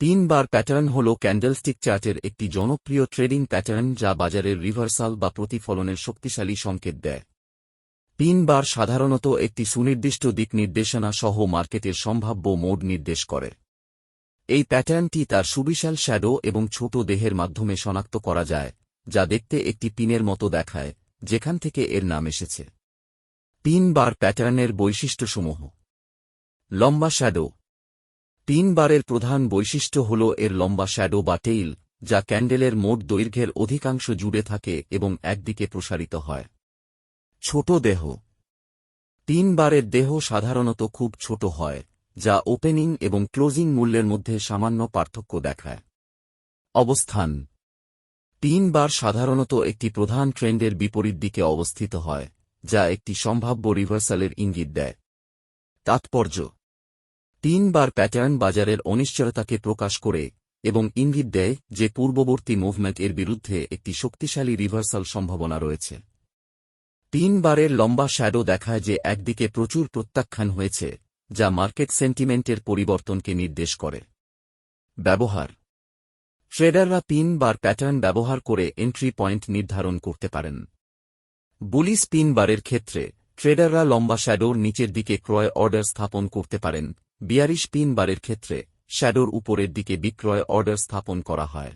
তিন বার প্যাটার্ন হল ক্যান্ডেলস্টিক চার্টের একটি জনপ্রিয় ট্রেডিং প্যাটার্ন যা বাজারের রিভার্সাল বা প্রতিফলনের শক্তিশালী সংকেত দেয়। তিন বার সাধারণত একটি সুনির্দিষ্ট দিক নির্দেশনা সহ মার্কেটের সম্ভাব্য মোড নির্দেশ করে। এই প্যাটার্নটি তার সুবিশাল শ্যাডো এবং ছোট দেহের মাধ্যমে শনাক্ত করা যায়, যা দেখতে একটি পিনের মতো দেখায়, যেখান থেকে এর নাম এসেছে। তিন বার প্যাটার্নের বৈশিষ্ট্যসমূহ। লম্বা শ্যাডো। তিন বারের প্রধান বৈশিষ্ট্য হল এর লম্বা শ্যাডো বা টেইল, যা ক্যান্ডেলের মোট দৈর্ঘ্যের অধিকাংশ জুড়ে থাকে এবং একদিকে প্রসারিত হয়। ছোট দেহ। তিন বারের দেহ সাধারণত খুব ছোট হয়, যা ওপেনিং এবং ক্লোজিং মূল্যের মধ্যে সামান্য পার্থক্য দেখায়। অবস্থান। তিন বার সাধারণত একটি প্রধান ট্রেন্ডের বিপরীত দিকে অবস্থিত হয়, যা একটি সম্ভাব্য রিভার্সালের ইঙ্গিত দেয়। তাৎপর্য। তিন বার প্যাটার্ন বাজারের অনিশ্চয়তাকে প্রকাশ করে এবং ইঙ্গিত দেয় যে পূর্ববর্তী মুভমেন্ট এর বিরুদ্ধে একটি শক্তিশালী রিভার্সাল সম্ভাবনা রয়েছে। তিন বারের লম্বা শ্যাডো দেখায় যে একদিকে প্রচুর প্রত্যাখ্যান হয়েছে, যা মার্কেট সেন্টিমেন্টের পরিবর্তনকে নির্দেশ করে। ব্যবহার। ট্রেডাররা তিন বার প্যাটার্ন ব্যবহার করে এন্ট্রি পয়েন্ট নির্ধারণ করতে পারেন। বুলিশ তিন বারের ক্ষেত্রে ট্রেডাররা লম্বা শ্যাডোর নিচের দিকে ক্রয় অর্ডার স্থাপন করতে পারেন। বিয়ারিশ তিন বারের ক্ষেত্রে শ্যাডোর উপরের দিকে বিক্রয় অর্ডার স্থাপন করা হয়।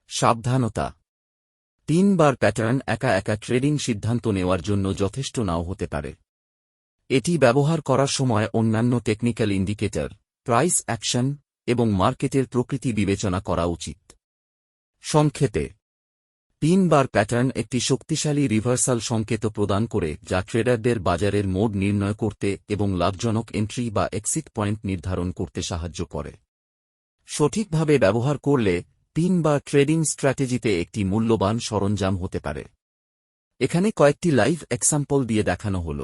সাবধানতা। তিন বার প্যাটার্ন একা একা ট্রেডিং সিদ্ধান্ত নেওয়ার জন্য যথেষ্ট নাও হতে পারে। এটি ব্যবহার করার সময় অন্যান্য টেকনিক্যাল ইন্ডিকেটর, প্রাইস অ্যাকশন এবং মার্কেটের প্রকৃতি বিবেচনা করা উচিত। সংক্ষেপে, তিন বার প্যাটার্ন একটি শক্তিশালী রিভার্সাল সংকেত প্রদান করে যা ট্রেডারদের বাজারের মোড নির্ণয় করতে এবং লাভজনক এন্ট্রি বা এক্সিট পয়েন্ট নির্ধারণ করতে সাহায্য করে। সঠিকভাবে ব্যবহার করলে তিন বার ট্রেডিং স্ট্র্যাটেজিতে একটি মূল্যবান সরঞ্জাম হতে পারে। এখানে কয়েকটি লাইভ এক্সাম্পল দিয়ে দেখানো হল।